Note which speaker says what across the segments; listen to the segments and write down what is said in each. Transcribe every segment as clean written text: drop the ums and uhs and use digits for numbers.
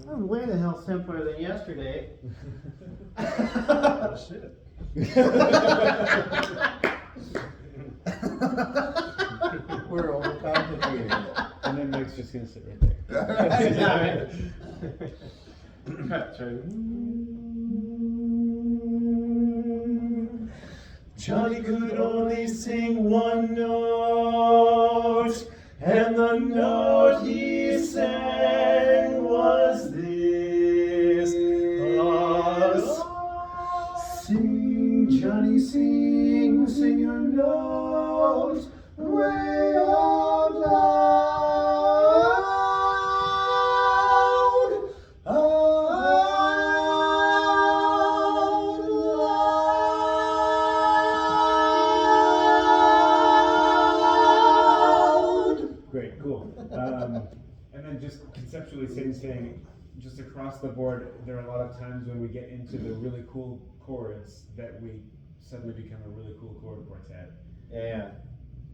Speaker 1: was way the hell simpler than yesterday.
Speaker 2: Oh, shit.
Speaker 3: We're overcomplicated.
Speaker 4: And then Mike's just gonna sit right there.
Speaker 2: Cut, sorry.
Speaker 5: Johnny could only sing one note, and the note he sang was this. Sing, Johnny, sing, sing your note way out loud. Out loud.
Speaker 4: Great, cool. And then just conceptually same thing, just across the board, there are a lot of times when we get into the really cool chords that we suddenly become a really cool chord quartet.
Speaker 3: Yeah.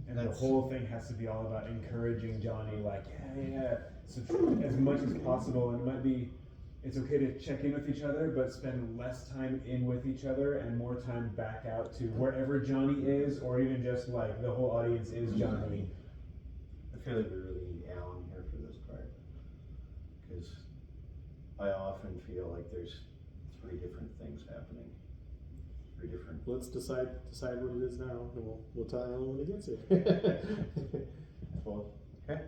Speaker 4: And the whole thing has to be all about encouraging Johnny, like, yeah. So as much as possible, and it might be, it's okay to check in with each other, but spend less time in with each other and more time back out to wherever Johnny is, or even just like the whole audience is Johnny.
Speaker 3: I feel like we really need Alan here for this part, because I often feel like there's 3 different things happening. 3 different.
Speaker 2: Let's decide what it is now, and we'll tell Alan when he gets here.
Speaker 3: Well, okay.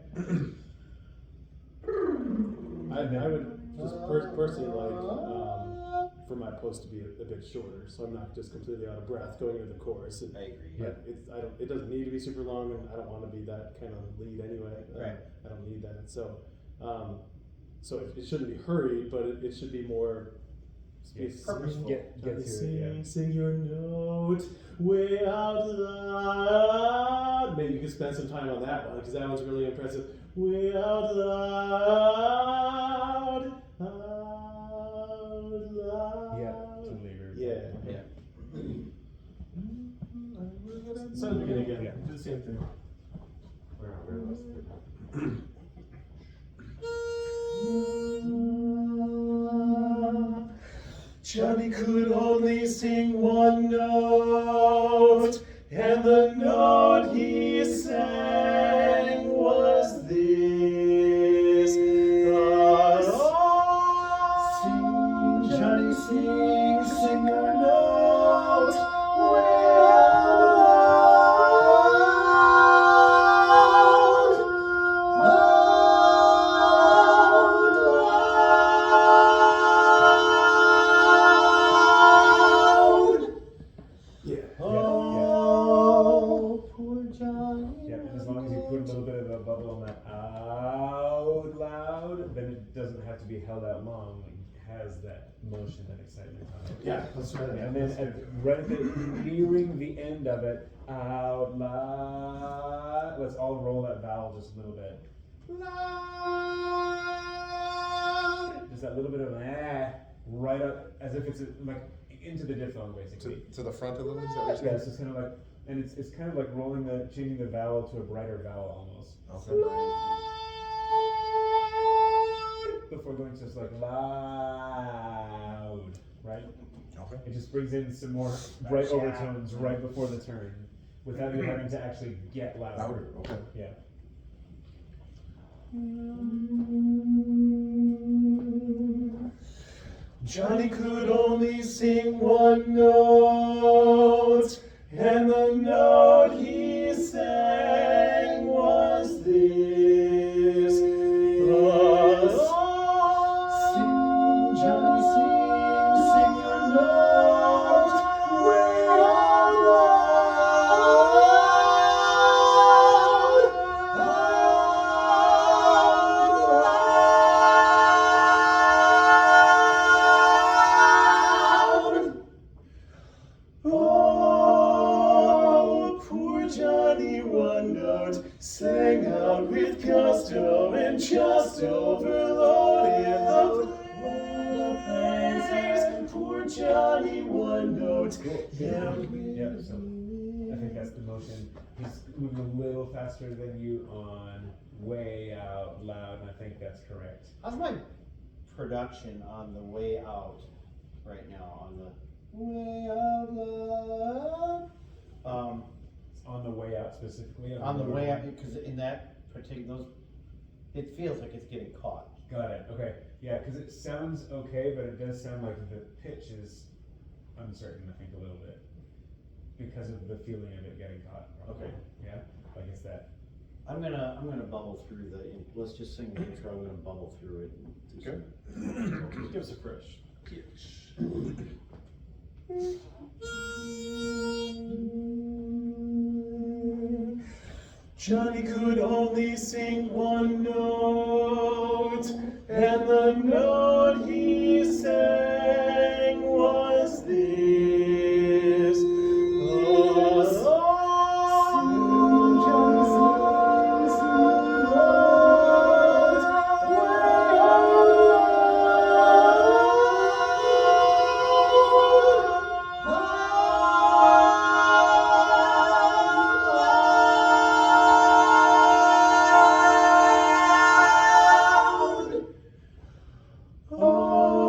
Speaker 2: I would just personally like for my post to be a bit shorter, so I'm not just completely out of breath going into the chorus.
Speaker 3: I agree.
Speaker 2: But it doesn't need to be super long, and I don't want to be that kind of lead anyway.
Speaker 3: Right.
Speaker 2: I don't need that. So, it shouldn't be hurried, but it should be more.
Speaker 3: Purposeful.
Speaker 4: Get to it, yeah.
Speaker 2: Sing your note way out loud. Maybe you could spend some time on that one, because that one's really impressive. Way out loud, out loud.
Speaker 4: Yeah, totally agree.
Speaker 2: Yeah. So the beginning again.
Speaker 4: Yeah.
Speaker 2: Do the same thing.
Speaker 5: Johnny could only sing one note, and the note he sang was this. Sing, Johnny, sing, sing your note way out. Oh, poor Johnny.
Speaker 4: Yeah, and as long as you put a little bit of a bubble on that out loud, then it doesn't have to be held out long. It has that motion and excitement on it.
Speaker 2: Yeah, that's right.
Speaker 4: And then right at the nearing the end of it, out loud. Let's all roll that vowel just a little bit. Loud. Just that little bit of right up, as if it's like into the diphthong basically.
Speaker 6: To the front of them, is that what you're saying?
Speaker 4: Yes, it's kind of like, and it's kind of like changing the vowel to a brighter vowel almost.
Speaker 6: Okay.
Speaker 4: Before going to just like loud, right?
Speaker 6: Okay.
Speaker 4: It just brings in some more bright overtones right before the turn, without you having to actually get louder.
Speaker 6: Louder, okay.
Speaker 4: Yeah.
Speaker 5: Johnny could only sing one note, and the note he sang was this. Sing, Johnny, sing your note way out loud. Oh, poor Johnny, one note sang out with gusto and just overloaded the places. Poor Johnny, one note. Yeah.
Speaker 4: Yeah, so I think that's the motion. He's moving a little faster than you on way out loud, and I think that's correct.
Speaker 1: How's my production on the way out right now, on the way out loud.
Speaker 4: On the way out specifically.
Speaker 1: On the way out, because in that particular, it feels like it's getting caught.
Speaker 4: Got it. Okay. Yeah, because it sounds okay, but it does sound like the pitch is uncertain. I think a little bit because of the feeling of it getting caught. Probably.
Speaker 1: Okay.
Speaker 4: Yeah. Like it's that.
Speaker 1: I'm gonna bubble through let's just sing the intro. I'm gonna bubble through it. And do some-
Speaker 2: Give us a fresh. Johnny could only sing one note, and the note he sang was this.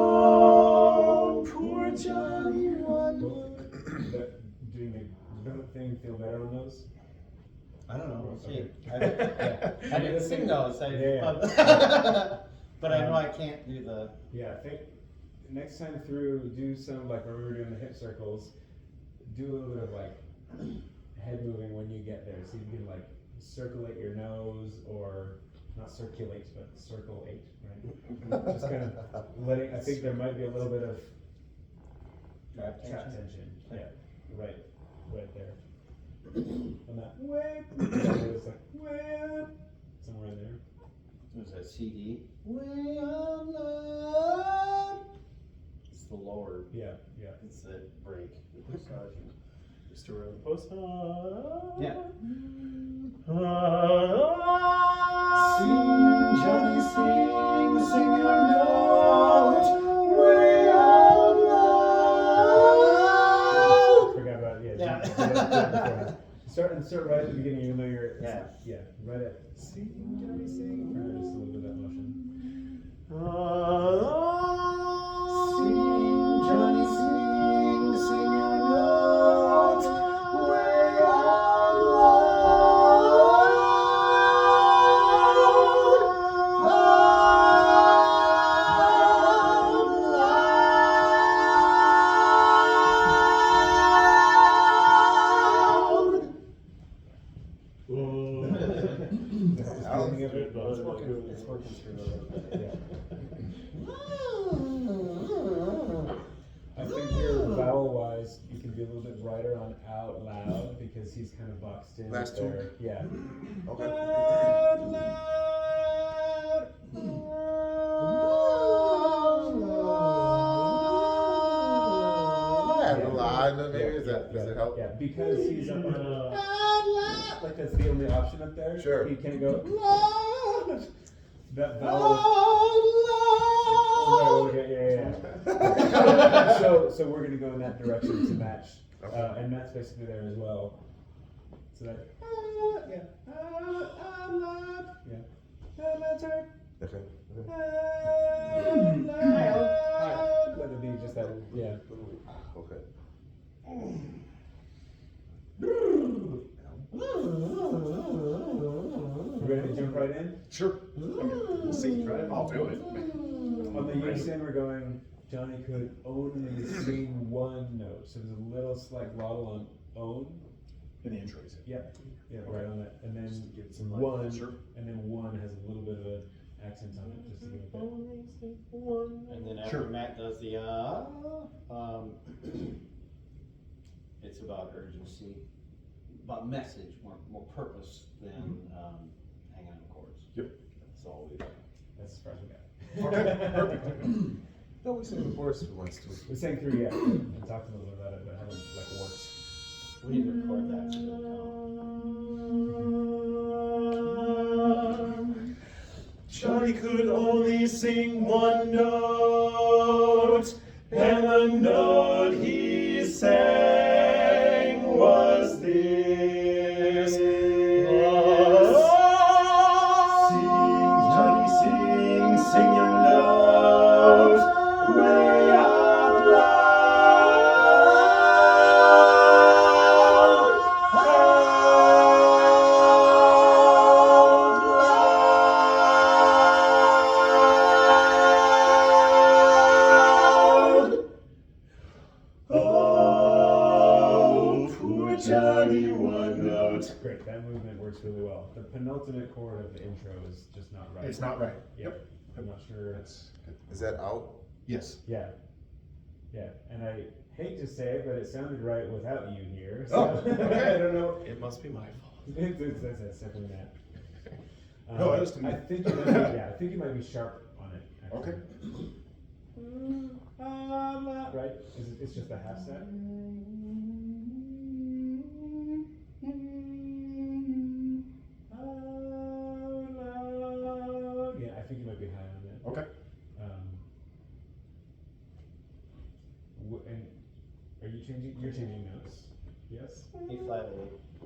Speaker 2: Oh, poor Johnny one note.
Speaker 4: Doing the thing feel better on those?
Speaker 1: I don't know. We'll see.
Speaker 4: Okay.
Speaker 1: I didn't sing those.
Speaker 4: Yeah.
Speaker 1: But I know I can't do the.
Speaker 4: Yeah, I think next time through, do some like when we were doing the hip circles, do a little bit of like head moving when you get there, so you can like circulate your nose, or not circulate, but circulate, right? Just kind of letting. I think there might be a little bit of
Speaker 1: Trap
Speaker 4: tension. Yeah, right there. On that way, it's like way somewhere in there.
Speaker 1: Was that CD? Way out loud. It's the lower.
Speaker 4: Yeah, yeah.
Speaker 1: It's the break. The massaging.
Speaker 2: Restore the post.
Speaker 1: Yeah.
Speaker 5: Sing, Johnny, sing your note way out loud.
Speaker 4: Forgot about
Speaker 1: Yeah.
Speaker 4: Start right at the beginning, even though you're
Speaker 1: Yeah.
Speaker 4: right at sing, Johnny, sing. Or just a little bit of that motion.
Speaker 5: Sing, Johnny, sing your note way out loud.
Speaker 2: It's working.
Speaker 1: It's working through a little bit.
Speaker 4: I think you're vowel wise, you can be a little bit brighter on out loud because he's kind of boxed in.
Speaker 6: Last
Speaker 4: there. Yeah.
Speaker 6: Okay. Maybe does that help?
Speaker 4: Yeah, because he's up on like that's the only option up there.
Speaker 6: Sure.
Speaker 4: He can't go that vowel. Right, yeah. So we're gonna go in that direction to match, and Matt's basically there as well. So that yeah, Matt's right.
Speaker 6: Okay.
Speaker 4: Let it be just that, yeah.
Speaker 6: Okay.
Speaker 4: You ready to jump right in?
Speaker 6: Sure. We'll see. Right? I'll do it.
Speaker 4: On the unison, we're going, Johnny could only sing one note. So there's a little slight glottal on own.
Speaker 6: In the intro, you said.
Speaker 4: Yep. Yeah, right on it. And then
Speaker 6: Just give it some, like,
Speaker 4: one,
Speaker 6: sure.
Speaker 4: and then one has a little bit of an accent on it, just to give it that.
Speaker 1: And then after
Speaker 6: Sure.
Speaker 1: Matt does the it's about urgency, about message, more purpose than hanging on chords.
Speaker 6: Yep.
Speaker 1: That's all we.
Speaker 4: That's as far as we got.
Speaker 6: Okay, perfect. No, we sang the chorus once too.
Speaker 4: We sang through, yeah, and talked a little bit about it, but haven't like worked.
Speaker 1: We need to record that so it'll count.
Speaker 2: Johnny could only sing one note, and the note he sang was this. Sing, Johnny, sing your note.
Speaker 4: works really well. The penultimate chord of the intro is just not right.
Speaker 6: It's not right.
Speaker 4: Yep. I'm not sure.
Speaker 6: That's good.
Speaker 5: Is that out?
Speaker 6: Yes.
Speaker 4: Yeah. Yeah. And I hate to say it, but it sounded right without you here. So
Speaker 6: Oh, okay.
Speaker 4: I don't know.
Speaker 6: It must be my fault.
Speaker 4: It's simply that.
Speaker 6: No, it is to me.
Speaker 4: I think you might be, I think you might be sharp on it. Actually.
Speaker 6: Okay.
Speaker 4: Right? It's just a half set. Yeah, I think you might be high on it.
Speaker 6: Okay.
Speaker 4: And are you changing? You're changing notes. Yes.
Speaker 1: A flat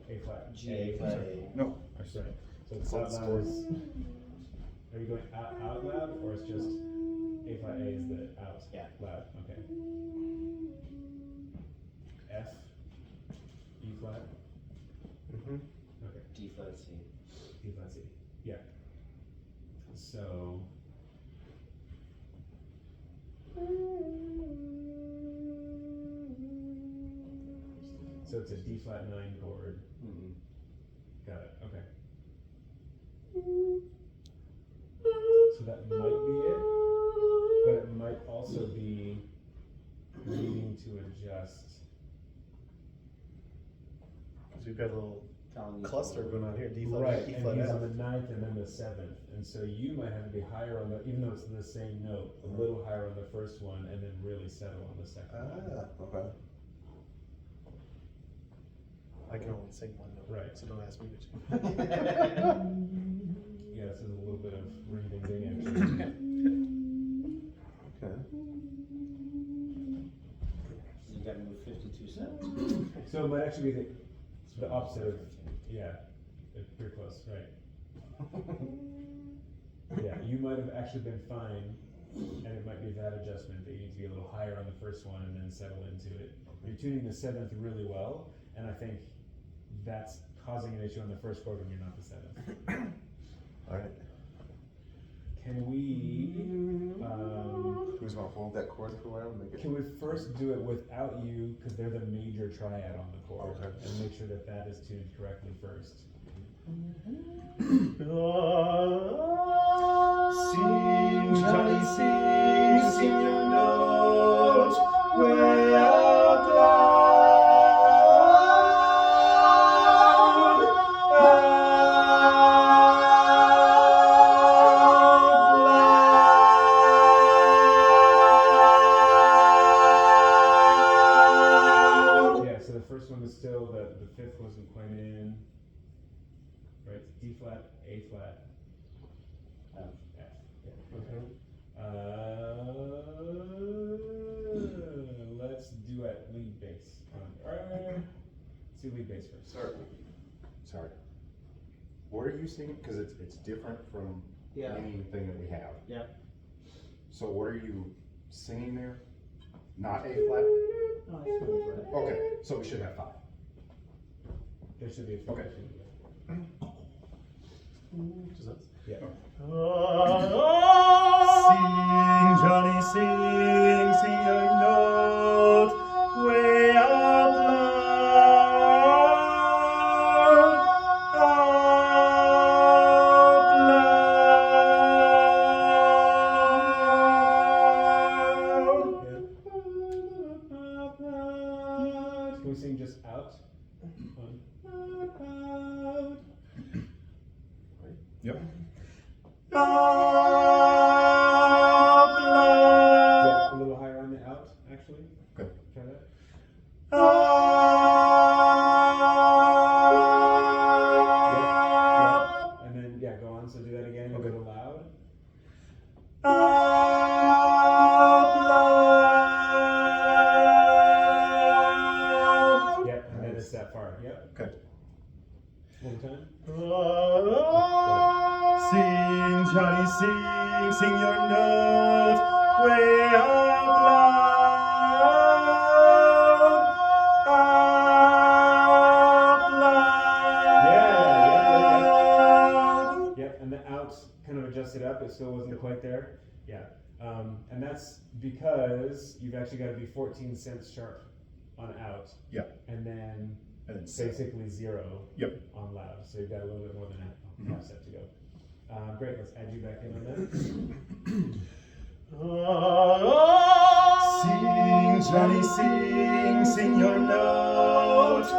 Speaker 4: A flat.
Speaker 1: A, G A flat A.
Speaker 6: No.
Speaker 4: That's right. So it's
Speaker 5: So
Speaker 4: out
Speaker 5: it's
Speaker 4: loud.
Speaker 5: chords.
Speaker 4: Are you going out loud, or it's just A flat A is the out?
Speaker 1: Yeah.
Speaker 4: Loud. Okay. F. E flat.
Speaker 5: Mm-hmm.
Speaker 4: Okay.
Speaker 1: D flat C.
Speaker 4: E flat C. Yeah. So. So it's a D flat 9 chord.
Speaker 1: Mm-hmm.
Speaker 4: Got it. Okay. So that might be it, but it might also be needing to adjust.
Speaker 6: Because we've got a little
Speaker 1: Telling you
Speaker 6: cluster going on here. D flat,
Speaker 4: Right,
Speaker 6: E
Speaker 4: and
Speaker 6: flat,
Speaker 4: he's
Speaker 6: F.
Speaker 4: on the 9th and then the 7th, and so you might have to be higher on the, even though it's the same note, a little higher on the first one, and then really settle on the second one.
Speaker 5: Okay.
Speaker 6: I can only sing one note.
Speaker 4: Right.
Speaker 6: So don't ask me which.
Speaker 4: Yeah, this is a little bit of ring ding ding actually.
Speaker 5: Okay.
Speaker 1: You gotta move 52 cents.
Speaker 4: So it might actually be the opposite of, yeah, pretty close, right. Yeah, you might have actually been fine, and it might be that adjustment that you need to be a little higher on the first one and then settle into it. You're tuning the 7th really well, and I think that's causing an issue on the first chord when you're not the 7th.
Speaker 5: All right.
Speaker 4: Can we,
Speaker 5: We just want to hold that chord for a while and make it.
Speaker 4: can we first do it without you, because they're the major triad on the chord,
Speaker 5: Okay.
Speaker 4: and make sure that that is tuned correctly first.
Speaker 3: Sing, Johnny, sing, sing your notes way out loud.
Speaker 4: Yeah, so the first one was still, the fifth wasn't quite in. Right, D flat, A flat,
Speaker 1: F.
Speaker 4: F. Yeah.
Speaker 5: Mhm.
Speaker 4: Let's do it lead bass. Let's do lead bass first.
Speaker 7: Sorry. What are you singing? Because it's different from
Speaker 1: Yeah.
Speaker 7: anything that we have.
Speaker 1: Yeah.
Speaker 7: So what are you singing there? Not A flat?
Speaker 1: No, it's A flat.
Speaker 7: Okay, so we should have 5.
Speaker 4: There should be a fifth.
Speaker 7: Okay.
Speaker 6: Does that?
Speaker 4: Yeah.
Speaker 3: Sing, Johnny, sing, sing your notes way out loud.
Speaker 4: Can we sing just out? Out.
Speaker 6: Yep.
Speaker 3: Out loud.
Speaker 4: Yeah, a little higher on the out, actually.
Speaker 6: Okay.
Speaker 4: Try that.
Speaker 3: Out.
Speaker 4: And then, yeah, go on. So do that again.
Speaker 6: Okay.
Speaker 4: A little loud.
Speaker 3: Out loud.
Speaker 4: Yep, and then it's that far. Yep.
Speaker 6: Okay.
Speaker 4: One more time.
Speaker 3: Sing, Johnny, sing, sing your notes way out loud. Out loud.
Speaker 4: Yep, and the out kind of adjusted up. It still wasn't quite there. Yeah. And that's because you've actually got to be 14 cents sharp on out.
Speaker 6: Yeah.
Speaker 4: And then
Speaker 7: And it's
Speaker 4: basically 0
Speaker 7: Yep.
Speaker 4: on loud. So you've got a little bit more than a half step to go. Great, let's add you back in on that.
Speaker 5: Sing, Johnny, sing, sing your note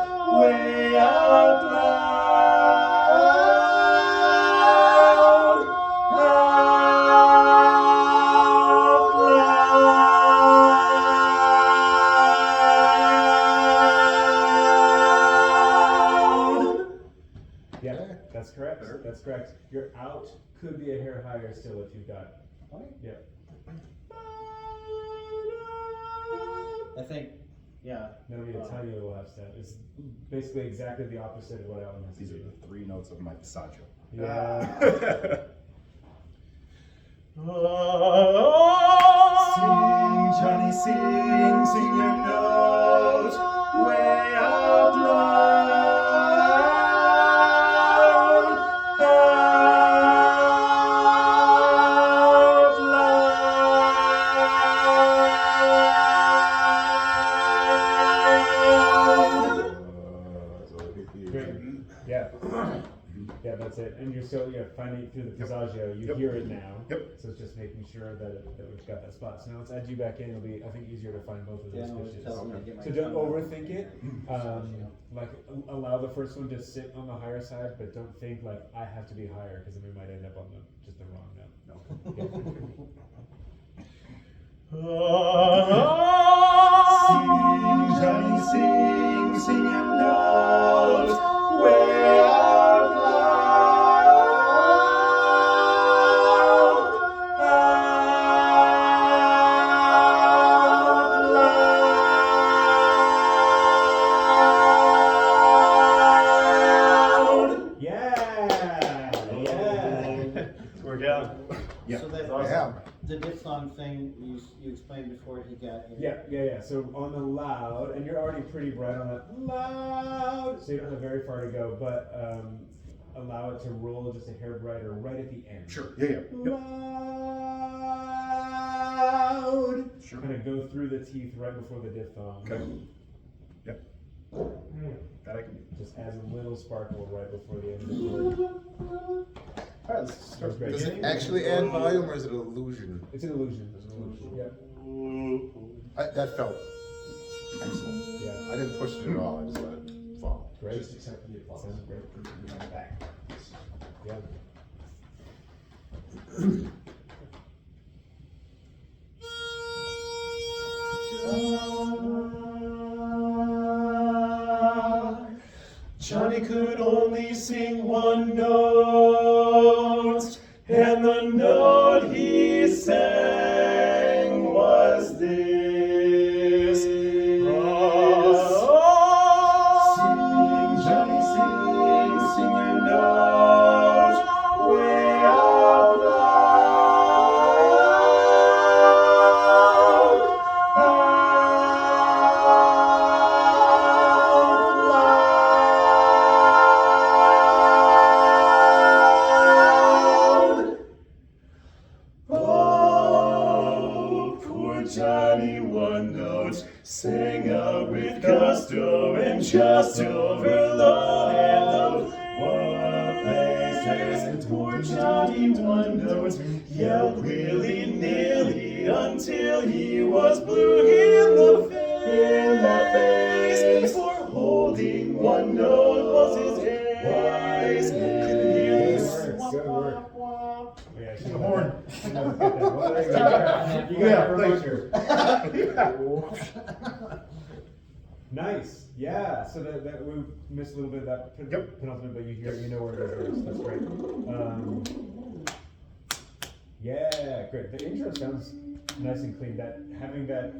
Speaker 5: way out loud,
Speaker 4: Yeah, that's correct. That's correct. Your out could be a hair higher still if you've got. Yep.
Speaker 1: I think, yeah.
Speaker 4: That'll be a tiny little half step. It's basically exactly the opposite of what Alan has to
Speaker 7: These are
Speaker 4: do.
Speaker 7: the 3 notes of my passaggio.
Speaker 4: Yeah.
Speaker 5: Sing, Johnny, sing, sing your note way out loud, out loud.
Speaker 4: Great. Yeah. Yeah, that's it. And you're still finding it through the passaggio. You
Speaker 7: Yep.
Speaker 4: hear it now.
Speaker 7: Yep.
Speaker 4: So it's just making sure that we've got that spot. So now let's add you back in. It'll be, I think, easier to find both of
Speaker 1: Yeah,
Speaker 4: those
Speaker 1: no,
Speaker 4: pitches.
Speaker 1: tell me to get my
Speaker 4: So don't
Speaker 1: tongue out.
Speaker 4: overthink it. Like allow the first one to sit on the higher side, but don't think like I have to be higher because then we might end up on just the wrong note.
Speaker 5: Sing, Johnny, sing, sing your note way out loud.
Speaker 4: Yeah. Yeah.
Speaker 3: We're down.
Speaker 7: Yeah.
Speaker 1: So that,
Speaker 6: Yeah.
Speaker 1: the diphthong thing you explained before he got here.
Speaker 4: Yeah. So on the loud, and you're already pretty bright on that loud, so you don't have very far to go, but allow it to roll just a hair brighter right at the end.
Speaker 7: Sure. Yeah. Yep.
Speaker 4: Loud.
Speaker 7: Sure.
Speaker 4: Kind of go through the teeth right before the diphthong.
Speaker 7: Okay. Yep. That I can do.
Speaker 4: Just adds a little sparkle right before the end of the word.
Speaker 6: Alright, let's start.
Speaker 4: Great.
Speaker 6: Does it actually add volume or is it an illusion?
Speaker 4: It's an illusion. It's an illusion. Yep.
Speaker 6: That felt excellent.
Speaker 4: Yeah.
Speaker 6: I didn't push it at all, I just let it fall.
Speaker 4: Great.
Speaker 2: Just accept the applause.
Speaker 4: Sounds great. Yeah.
Speaker 5: Johnny could only sing one note, and the note he sang was this. Sing, Johnny, sing, sing your note way out loud. Oh, poor Johnny One Note sang out with gusto and just overloaded the places. And poor Johnny One Note yelled willy-nilly until he was blue in the face. For holding one note was his wise. Couldn't hear this.
Speaker 4: Good work. Yeah,
Speaker 7: The horn.
Speaker 4: You got a promoter. Nice. Yeah. So that we missed a little bit of that penultimate, but you know where it is. That's great. Yeah, great. The intro sounds nice and clean. That having that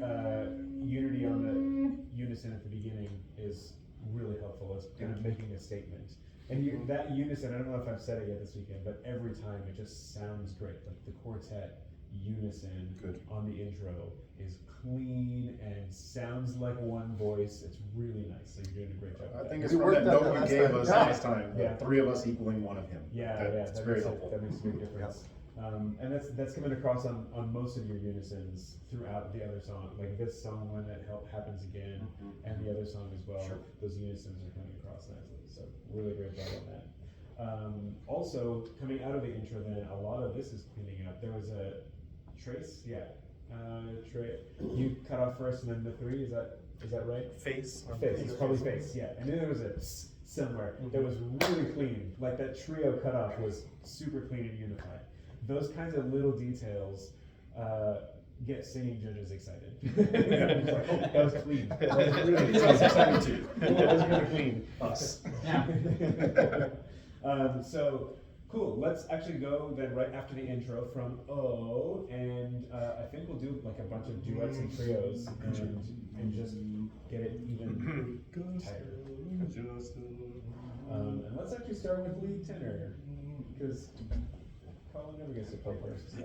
Speaker 4: unity on the unison at the beginning is really helpful. It's kind of making a statement. And that unison, I don't know if I've said it yet this weekend, but every time it just sounds great. Like the quartet unison on the intro is clean and sounds like one voice. It's really nice. So you're doing a great job.
Speaker 7: I
Speaker 4: with
Speaker 7: think
Speaker 4: that.
Speaker 7: it's from that note you gave us
Speaker 6: Yeah.
Speaker 7: last time.
Speaker 4: Yeah.
Speaker 7: The 3 of us equaling one of him.
Speaker 4: Yeah,
Speaker 7: That's
Speaker 4: that
Speaker 7: very
Speaker 4: makes
Speaker 7: helpful.
Speaker 4: that makes a big difference. And that's coming across on most of your unisons throughout the other song. Like this song when it happens again, and the other song as well.
Speaker 7: Sure.
Speaker 4: Those unisons are coming across nicely. So really great job on that. Also coming out of the intro, then a lot of this is cleaning up. There was a trace, you cut off first and then the 3. Is that right?
Speaker 6: Face.
Speaker 4: Face. It's probably face. Yeah, and then there was a somewhere that was really clean. Like that trio cutoff was super clean and unified. Those kinds of little details get singing judges excited. Like, oh, that was clean. That was really clean.
Speaker 6: Sounds exciting too.
Speaker 4: That was really clean.
Speaker 6: Us.
Speaker 4: So cool. Let's actually go then right after the intro from O, and I think we'll do like a bunch of duets and trios and just get it even tighter. And let's actually start with lead tenor because Colin never gets to play first.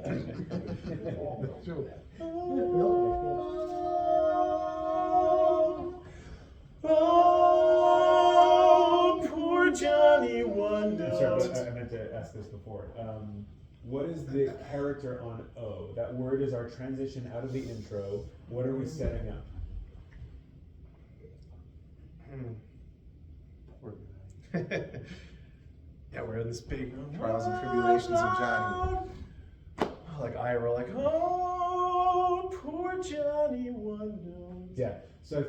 Speaker 5: Oh, poor Johnny Wonder.
Speaker 4: Sorry, I meant to ask this before. What is the character on O? That word is our transition out of the intro. What are we setting up?
Speaker 6: Yeah, we're in this big trials and tribulations of Johnny. Like Ira, like,
Speaker 5: Oh, poor Johnny Wonder.
Speaker 4: Yeah. So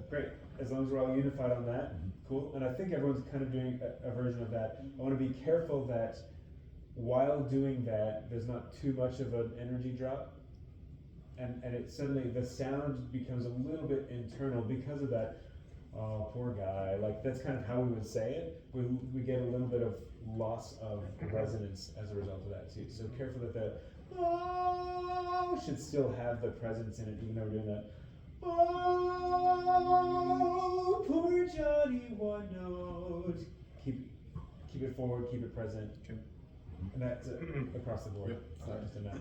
Speaker 4: great. As long as we're all unified on that, cool. And I think everyone's kind of doing a version of that. I want to be careful that while doing that, there's not too much of an energy drop, and it suddenly the sound becomes a little bit internal because of that. Oh, poor guy. Like that's kind of how we would say it. We get a little bit of loss of resonance as a result of that too. So careful that the oh should still have the presence in it, even though we're doing that. Oh, poor Johnny, one note. Keep it forward, keep it present.
Speaker 6: Okay.
Speaker 4: And that's across the board.
Speaker 6: Yep.
Speaker 4: It's not just a map.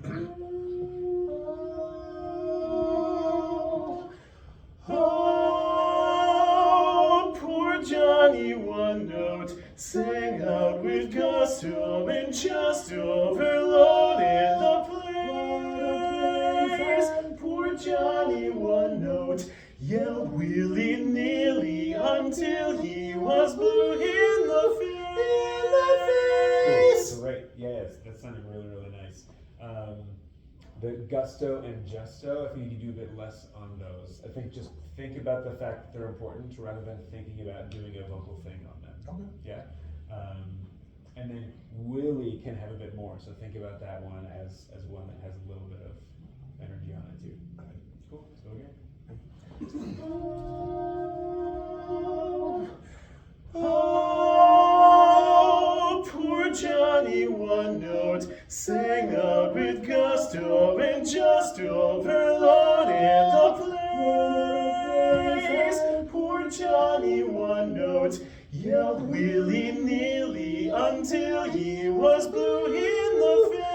Speaker 5: Oh, poor Johnny One Note sang out with gusto and just overloaded the place. Poor Johnny One Note yelled willy-nilly until he was blue in the face.
Speaker 4: Great. Yes, that sounded really, really nice. The gusto and justo, I think you can do a bit less on those. I think just think about the fact that they're important rather than thinking about doing a vocal thing on them.
Speaker 6: okay.
Speaker 4: Yeah. And then Willie can have a bit more, so think about that one as one that has a little bit of energy on it too. Cool. So again.
Speaker 5: Oh, poor Johnny One Note sang out with gusto and just overloaded the place. Poor Johnny One Note yelled willy-nilly until he was blue in the face.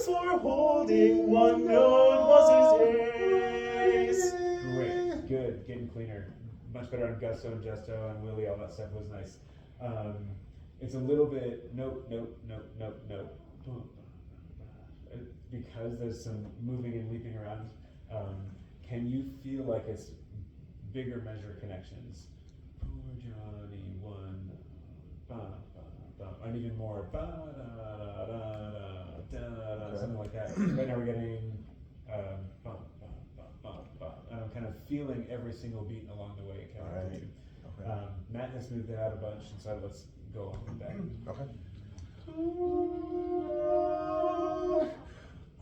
Speaker 5: For holding one note was his ace.
Speaker 4: Great, good, getting cleaner. Much better on gusto and justo and Willie, all that stuff was nice. It's a little bit note. Because there's some moving and leaping around. Can you feel like it's bigger measure connections? Poor Johnny One, and even more, something like that. Right now we're getting and I'm kind of feeling every single beat along the way.
Speaker 6: Alright. Okay.
Speaker 4: Matt has moved it out a bunch, and so let's go along with that.
Speaker 6: Okay.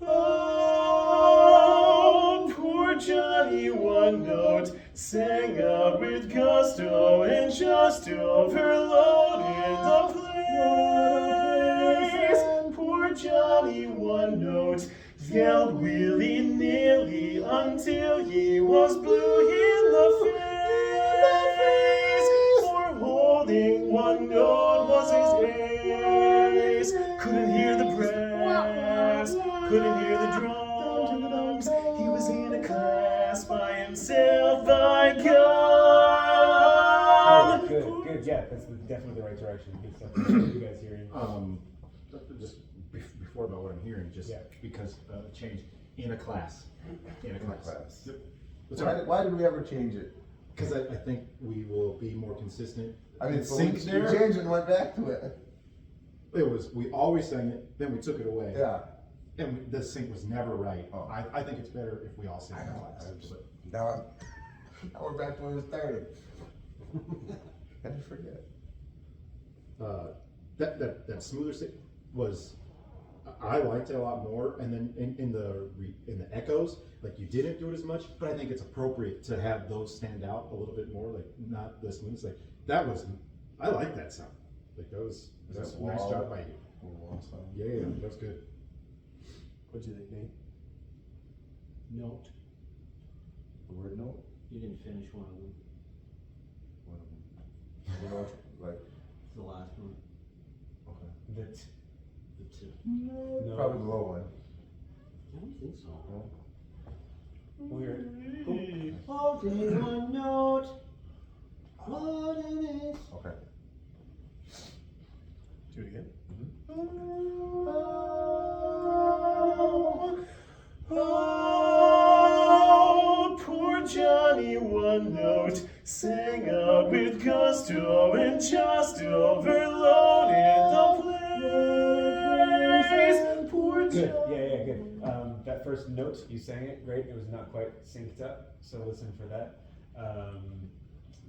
Speaker 5: Oh, poor Johnny One Note sang out with gusto and just overloaded the place. Poor Johnny One Note yelled willy-nilly until he was blue in the face. For holding one note was his ace. Couldn't hear the brass, couldn't hear the drums. He was in a class by himself, by God.
Speaker 4: Good. Yeah, that's definitely the right direction. Good stuff. What are you guys hearing?
Speaker 7: Just before about what I'm hearing, just
Speaker 4: Yeah.
Speaker 7: because change in a class. In a class. Yep.
Speaker 6: Why did we ever change it?
Speaker 7: Because I think we will be more consistent.
Speaker 6: I mean,
Speaker 7: in
Speaker 6: so
Speaker 7: sync
Speaker 6: we
Speaker 7: there.
Speaker 6: changed and went back to it.
Speaker 7: We always sang it, then we took it away.
Speaker 6: Yeah.
Speaker 7: And the sync was never right.
Speaker 6: Oh.
Speaker 7: I think it's better if we all sing
Speaker 6: I
Speaker 7: in
Speaker 6: know.
Speaker 7: class. But
Speaker 6: Now we're back to where we started. I just forget.
Speaker 7: that smoother sync was, I liked it a lot more. And then in the echoes, like you didn't do it as much, but I think it's appropriate to have those stand out a little bit more, like not the smooth. Like that was, I like that sound. Like that's a nice
Speaker 6: wall?
Speaker 7: job by you. Yeah, that's good.
Speaker 6: What'd you think, Nate?
Speaker 1: Note,
Speaker 6: The word note?
Speaker 1: you didn't finish one of them,
Speaker 6: You know, like,
Speaker 1: the last one,
Speaker 6: okay.
Speaker 4: That
Speaker 1: the two.
Speaker 4: no,
Speaker 6: Probably the low one.
Speaker 1: I don't think so.
Speaker 4: weird.
Speaker 1: Holding one note, what it is.
Speaker 6: Okay.
Speaker 5: Do it again. Oh, poor Johnny One Note sang out with gusto and just overloaded the place. Poor
Speaker 4: Good.
Speaker 5: Johnny.
Speaker 4: Yeah, good. That first note, you sang it great. It was not quite synced up, so listen for that.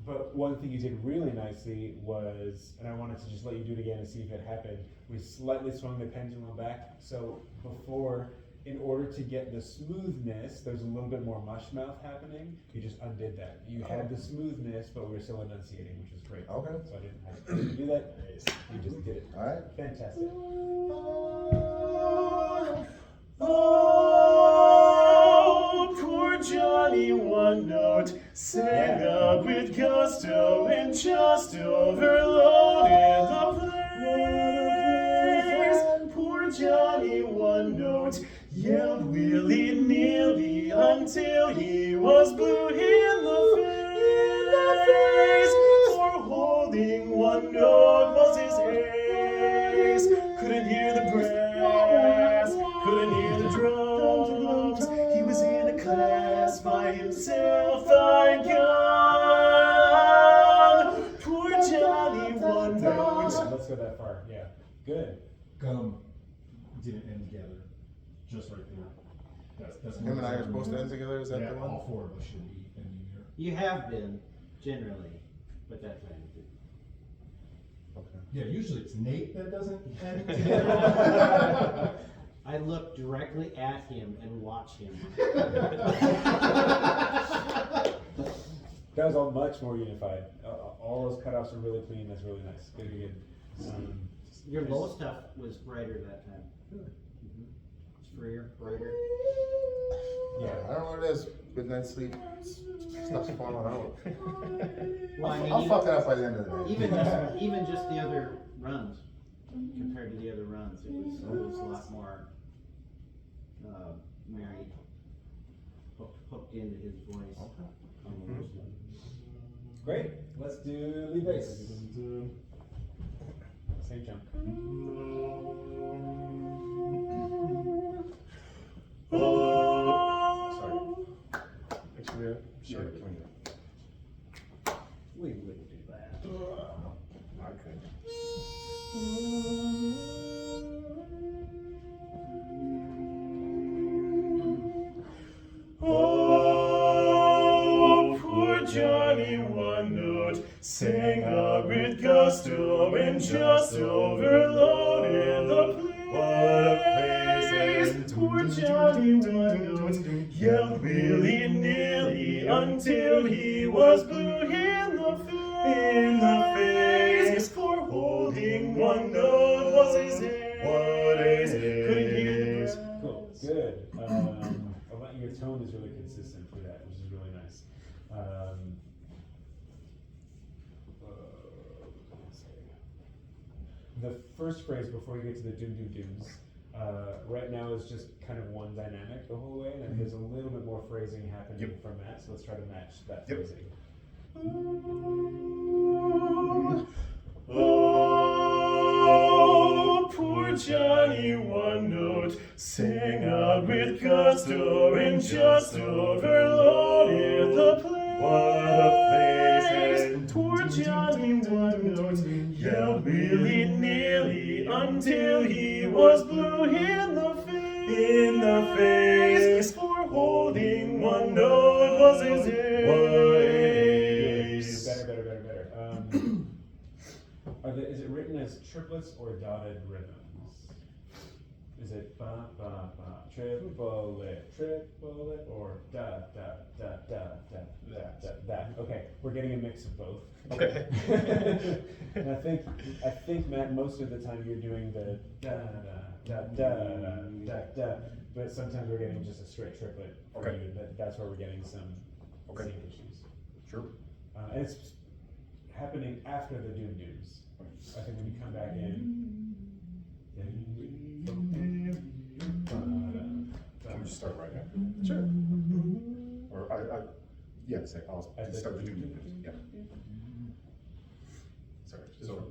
Speaker 4: But one thing you did really nicely was, and I wanted to just let you do it again and see if it happened, we slightly swung the pendulum back. So before, in order to get the smoothness, there's a little bit more mush mouth happening. You just undid that. You had the smoothness, but we were still enunciating, which is great.
Speaker 6: Okay.
Speaker 4: So I didn't have to do that. You just did it.
Speaker 6: All right.
Speaker 4: Fantastic.
Speaker 5: Oh, poor Johnny One Note sang out with gusto and just overloaded the place. Poor Johnny One Note yelled willy-nilly until he was blue in the face. For holding one note was his ace. Couldn't hear the brass, couldn't hear the drums. He was in a class by himself, thank God. Poor Johnny One Note.
Speaker 4: Let's go that far. Yeah. Good.
Speaker 7: Didn't end together, just right there. That's
Speaker 6: Him and I are supposed to end together, is that
Speaker 7: Yeah,
Speaker 6: the one?
Speaker 7: all four of us should be ending here.
Speaker 1: You have been, generally, but that time you didn't.
Speaker 6: Okay.
Speaker 7: Yeah, usually it's Nate that doesn't end
Speaker 1: I look directly at him and watch him.
Speaker 4: That was all much more unified. All those cutoffs are really clean. That's really nice. Good, good, good.
Speaker 1: Your low stuff was brighter that time. It's freer, brighter.
Speaker 4: Yeah.
Speaker 6: I don't know what it is. Good night's sleep. Stuff's falling out.
Speaker 1: Well, I mean,
Speaker 6: I'll fuck it up by the end of the night.
Speaker 1: even just the other runs, compared to the other runs, it was a lot more, married, hooked into his voice. On the low stuff.
Speaker 4: Great. Let's do lead bass. Same jump.
Speaker 5: Actually,
Speaker 7: Sure.
Speaker 1: We wouldn't do that.
Speaker 6: I could.
Speaker 5: Oh, poor Johnny One Note sang out with gusto and just overloaded the place. Poor Johnny One Note yelled willy-nilly until he was blue in the face. For holding one note was his ace. Couldn't hear the
Speaker 4: Cool. Good. Your tone is really consistent through that, which is really nice. The first phrase before you get to the doom-doom-dooms, right now is just kind of one dynamic the whole way, and then there's a little bit more phrasing happening from that, so let's try to match that phrasing.
Speaker 5: Oh, poor Johnny one note sang out with gusto and just overloaded the place. What a place! Poor Johnny one note yelled willy-nilly until he was blue in the face. For holding one note was his ace.
Speaker 4: Better. Is it written as triplets or dotted rhythms? Is it ba ba ba triplet, or da da da da da da da da? Okay, we're getting a mix of both.
Speaker 5: Okay.
Speaker 4: And I think Matt, most of the time you're doing the da da da da da da, but sometimes we're getting just a straight triplet. For
Speaker 6: Okay.
Speaker 4: you. That's where we're getting some sync issues.
Speaker 6: Sure.
Speaker 4: And it's happening after the doom dooms. I think when you come back in.
Speaker 6: Can we just start right now?
Speaker 4: Sure.
Speaker 6: Or yeah, I'll start the new. Yeah. Sorry. So.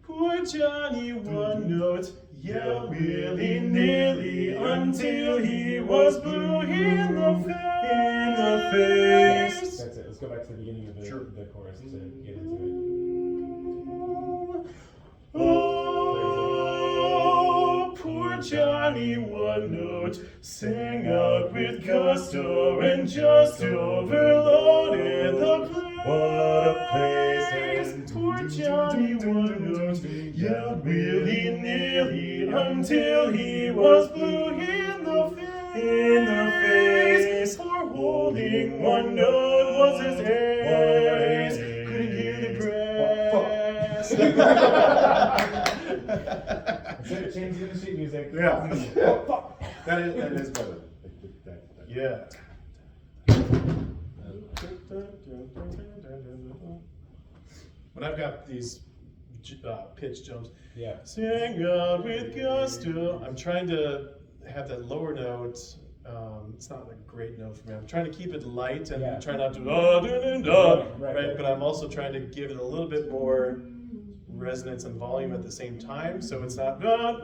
Speaker 5: Poor Johnny one note yelled willy-nilly until he was blue in the face.
Speaker 4: That's it. Let's go back to the beginning of the chorus to get into it.
Speaker 5: Oh, poor Johnny one note sang out with gusto and just overloaded the place. What a place! And poor Johnny one note yelled willy-nilly until he was blue in the face. For holding one note was his ace. Couldn't hear the brass.
Speaker 4: Instead of changing the sheet music.
Speaker 6: Yeah. That is better.
Speaker 5: Yeah. When I've got these pitch jumps,
Speaker 4: Yeah.
Speaker 5: sing out with gusto. I'm trying to have that lower note. It's not a great note for me. I'm trying to keep it light and
Speaker 4: Yeah.
Speaker 5: try not to right,
Speaker 4: Right.
Speaker 5: But I'm also trying to give it a little bit more resonance and volume at the same time, so it's not
Speaker 4: Right.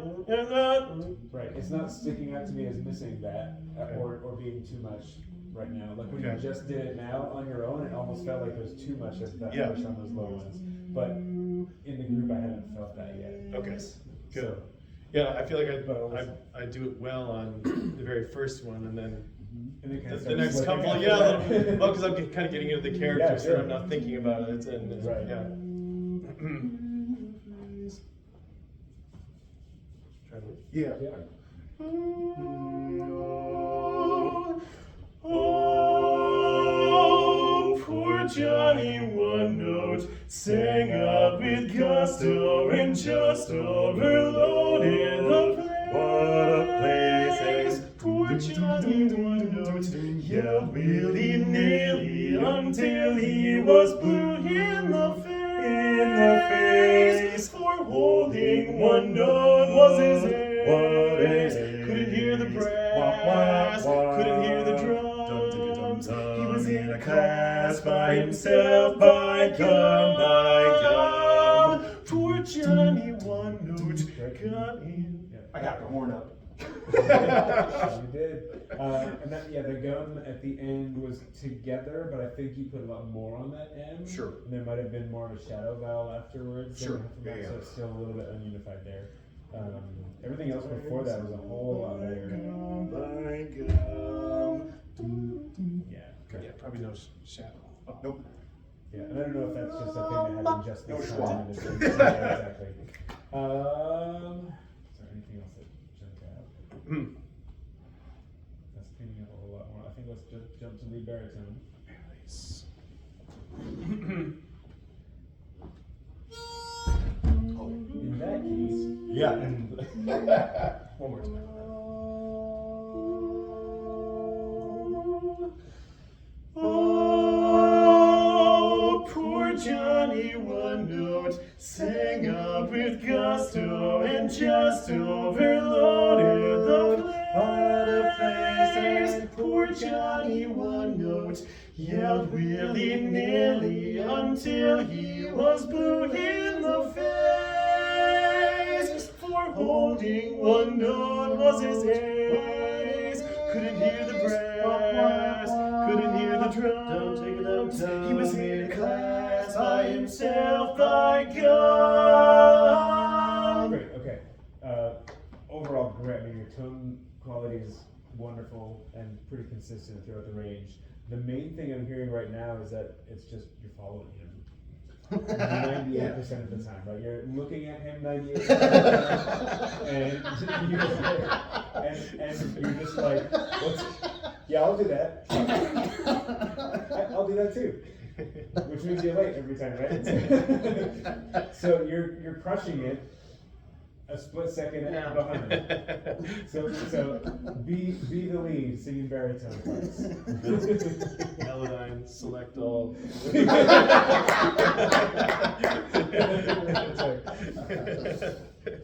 Speaker 4: It's not sticking out to me as missing that or being too much right now. Like when you
Speaker 5: Okay.
Speaker 4: just did it now on your own, it almost felt like there was too much of that
Speaker 5: Yeah.
Speaker 4: push on those low ones. But in the group, I haven't felt that yet.
Speaker 5: Okay, good.
Speaker 4: So,
Speaker 5: Yeah, I feel like
Speaker 4: But
Speaker 5: I do it well on the very first one, and then
Speaker 4: and it kind of
Speaker 5: the next
Speaker 4: starts
Speaker 5: couple,
Speaker 4: slipping
Speaker 5: yeah, a
Speaker 4: after
Speaker 5: little bit.
Speaker 4: that.
Speaker 5: Well, because I'm kind of getting into the character,
Speaker 4: Yeah,
Speaker 5: so
Speaker 4: sure.
Speaker 5: I'm not thinking about it. And
Speaker 4: Right.
Speaker 5: yeah. Try to-
Speaker 6: Yeah.
Speaker 4: Yeah.
Speaker 5: Oh, poor Johnny one note sang out with gusto and just overloaded the place. What a place! Poor Johnny one note yelled willy-nilly until he was blue in the face. For holding one note was his ace. Couldn't hear the brass, couldn't hear the drums. He was in a class by himself, by gum. Poor Johnny one note got in.
Speaker 6: I got the horn up.
Speaker 4: You did. And that, the gum at the end was together, but I think you put a lot more on that M.
Speaker 6: Sure.
Speaker 4: And there might have been more of a shadow vowel afterwards.
Speaker 6: Sure.
Speaker 4: So
Speaker 6: Yeah.
Speaker 4: it's still a little bit ununified there. Everything else before that was a whole lot better. Yeah.
Speaker 5: Yeah, probably no shadow.
Speaker 6: Nope.
Speaker 4: Yeah, and I don't know if that's just a thing that happened just this
Speaker 6: No
Speaker 4: time.
Speaker 6: schwa.
Speaker 4: in this yeah, exactly. Is there anything else that jumped out? That's cleaning up a whole lot more. I think let's just jump to lead baritone. In that case,
Speaker 6: Yeah.
Speaker 5: One more time. Oh, poor Johnny one note sang up with gusto and just overloaded the place. Poor Johnny one note yelled willy-nilly until he was blue in the face. For holding one note was his ace. Couldn't hear the brass, couldn't hear the drums. He was in a class by himself, by God.
Speaker 4: Great. Okay. Overall, great. I mean, your tone quality is wonderful and pretty consistent throughout the range. The main thing I'm hearing right now is that it's just you're following him. 98% of the time, right? You're looking at him 98% of the time, and you're just like, yeah, I'll do that. I'll do that too. Which means you're late every time, right? So you're crushing it a split second behind. So be the lead, singing baritone parts.
Speaker 2: Melodyne, select all.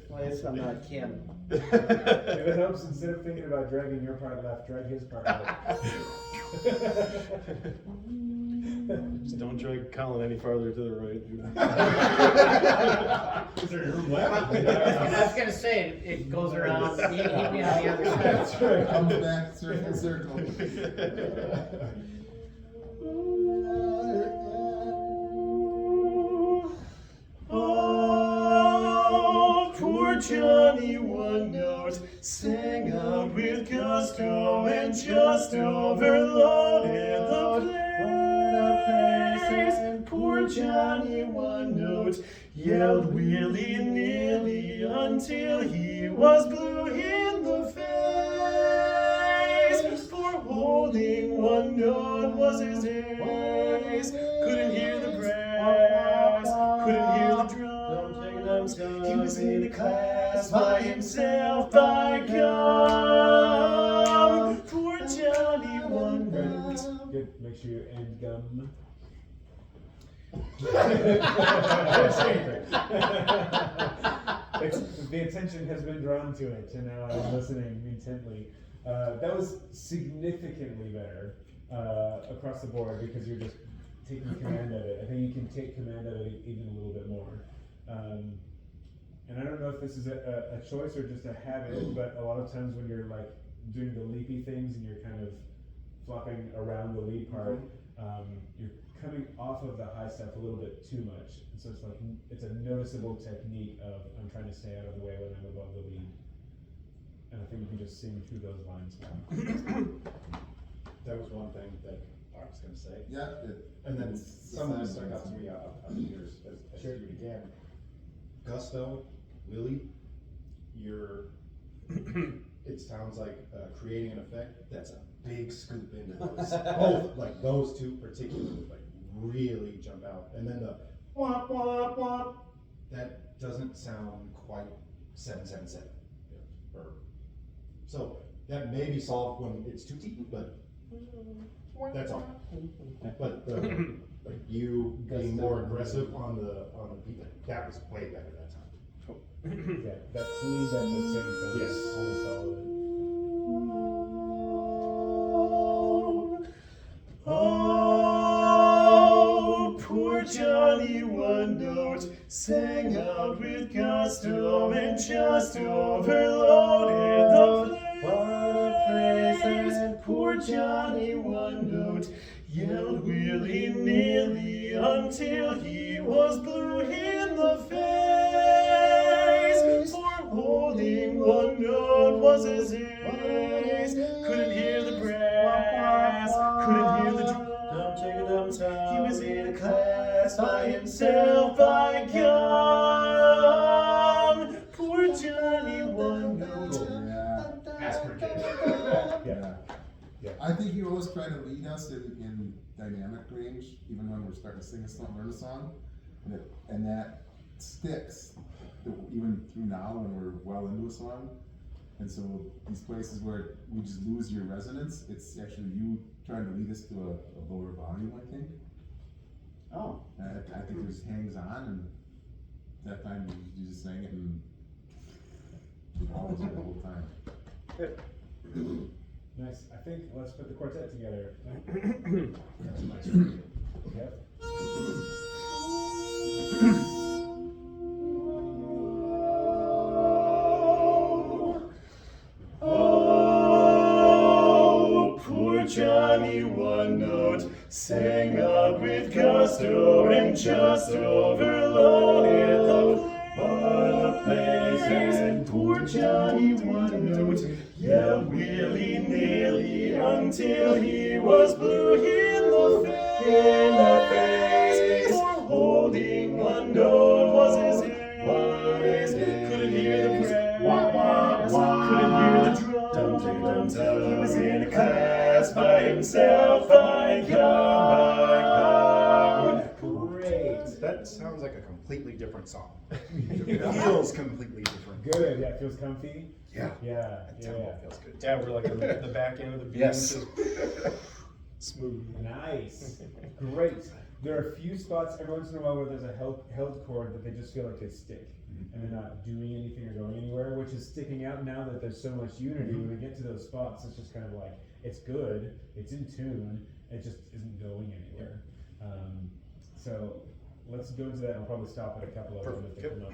Speaker 1: Well, it's not Kim.
Speaker 4: If it helps, instead of thinking about dragging your part left, drag his part left.
Speaker 2: Just don't drag Colin any farther to the right.
Speaker 7: Is there room left?
Speaker 8: I was gonna say, it goes around, he'd be on the other side.
Speaker 4: That's right.
Speaker 6: Comes back circle.
Speaker 5: Oh, poor Johnny One Note sang out with gusto and just overloaded the place. Poor Johnny One Note yelled willy-nilly until he was blue in the face. For holding one note was his ace. Couldn't hear the brass, couldn't hear the drums. He was in a class by himself, by gum. Poor Johnny One Note.
Speaker 4: Good. Make sure you end gum. The attention has been drawn to it, and now I'm listening intently. That was significantly better across the board because you're just taking command of it. I think you can take command of it even a little bit more. And I don't know if this is a choice or just a habit, but a lot of times when you're like doing the leapy things and you're kind of flopping around the lead part, you're coming off of the high stuff a little bit too much. And so it's a noticeable technique of I'm trying to stay out of the way when I'm above the lead. And I think you can just sing through those lines now.
Speaker 7: That was one thing that I was gonna say.
Speaker 6: Yeah.
Speaker 7: And then some of this stuck out to me out of yours as you do it again. Gusto, Willie, it sounds like creating an effect. That's a big scoop into those. Both, like those two particularly, like really jump out. And then the wop, wop, wop, that doesn't sound quite 777. So that may be solved when it's too deep, but that's all. But like you being more aggressive on the beat, that was way better that time.
Speaker 4: Yeah, that cleaned up the sing thing.
Speaker 7: Yes.
Speaker 4: All solid.
Speaker 5: Oh, poor Johnny One Note sang out with gusto and just overloaded the place. Poor Johnny One Note yelled willy-nilly until he was blue in the face. For holding one note was his ace. Couldn't hear the brass, couldn't hear the drums. He was in a class by himself, by gum. Poor Johnny One Note.
Speaker 6: That's pretty good.
Speaker 4: Yeah.
Speaker 6: I think he always trying to lead us in dynamic range, even when we're starting to sing a song, learn a song, and that sticks even through now when we're well into a song. And so these places where we just lose your resonance, it's actually you trying to lead us to a lower volume, I think.
Speaker 1: Oh.
Speaker 6: I think it just hangs on, and that time you just sang it and it always the whole time.
Speaker 4: Nice. I think let's put the quartet together. Yep.
Speaker 5: Johnny one note, sang out with gusto and just overloaded the place. And poor Johnny one note yelled willy-nilly until he was blue in the face. For holding one note was his ace. Couldn't hear the brass, couldn't hear the drums. He was in a class by himself, by God.
Speaker 7: Great. That sounds like a completely different song. It feels completely different.
Speaker 4: Good. Yeah, it feels comfy.
Speaker 7: Yeah.
Speaker 4: Yeah.
Speaker 7: That
Speaker 4: Yeah.
Speaker 7: tempo feels good.
Speaker 5: Yeah, we're like the back end of the beat.
Speaker 7: Yes.
Speaker 5: Smooth.
Speaker 4: Nice. Great. There are a few spots every once in a while where there's a held chord that they just feel like they stick. And they're not doing anything or going anywhere, which is sticking out now that there's so much unity. When we get to those spots, it's just kind of like, it's good, it's in tune, it just isn't going anywhere. So let's go into that, and I'll probably stop at a couple of them if they come up.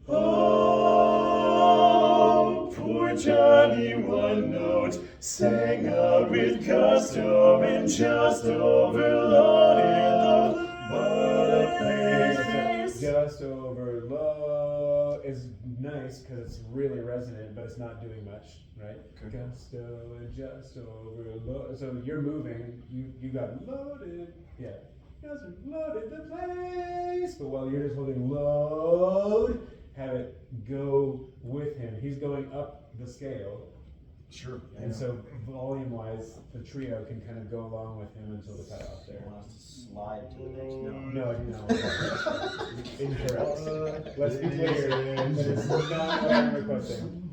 Speaker 5: Oh, poor Johnny one note, sang out with gusto and just overloaded the place.
Speaker 4: Just overload is nice because it's really resonant, but it's not doing much, right? Gusto and just overload. So you're moving, you got loaded, yeah. Just loaded the place. But while you're just holding load, have it go with him. He's going up the scale.
Speaker 5: Sure.
Speaker 4: And so volume-wise, the trio can kind of go along with him until the cutoff there.
Speaker 1: We'll have to slide to the next note.
Speaker 4: No. Incorrect. Let's be clear, that is not what I'm requesting.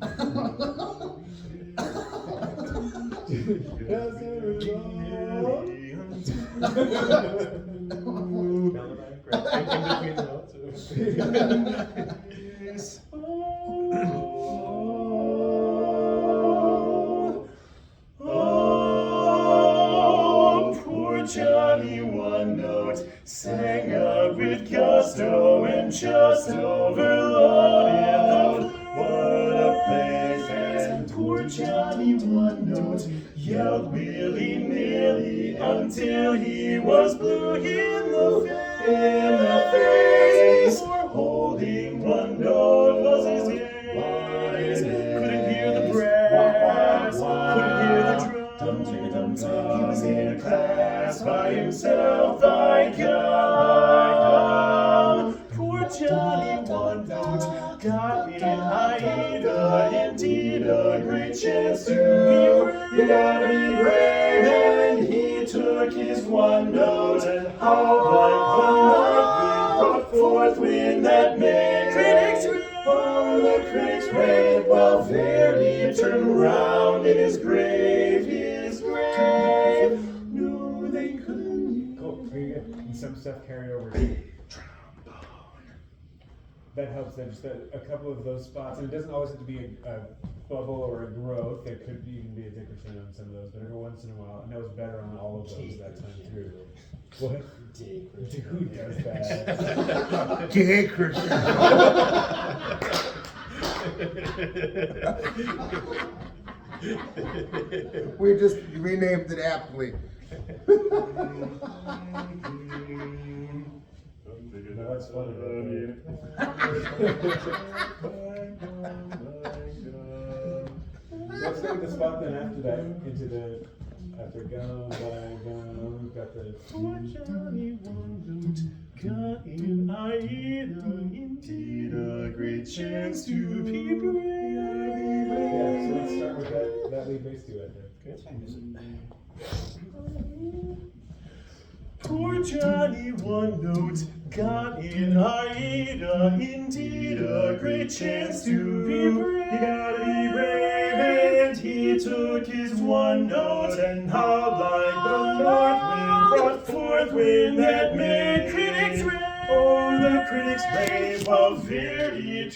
Speaker 5: Oh, poor Johnny one note, sang out with gusto and just overloaded the what a place. And poor Johnny one note yelled willy-nilly until he was blue in the face. For holding one note was his ace. Couldn't hear the brass, couldn't hear the drums. He was in a class by himself, by God. Poor Johnny one note got in Aida, indeed a great chance to be brave. You gotta be brave, and he took his one note and howled like the north wind brought forth wind that made critics rave. Oh, the critics rave, while Verdi turned round in his grave. No, they couldn't.
Speaker 4: Cool, very good. And some stuff carry over. That helps. That just a couple of those spots, and it doesn't always have to be a bubble or a growth. There could even be a dickerson on some of those, but every once in a while, and that was better on all of those that time through. What? Who does that?
Speaker 6: We just renamed it aptly.
Speaker 4: No, that's funny. Let's go with the spot then after that, into the, after gone by gone, we've got the.
Speaker 5: Poor Johnny one note got in Aida, indeed a great chance to be brave.
Speaker 4: Yeah, so let's start with that lead bass duet there.
Speaker 5: Poor Johnny one note got in Aida, indeed a great chance to be brave. You gotta be brave, and he took his one note and howled like the north wind brought forth wind that made critics rave. Oh, the critics rave while Verdi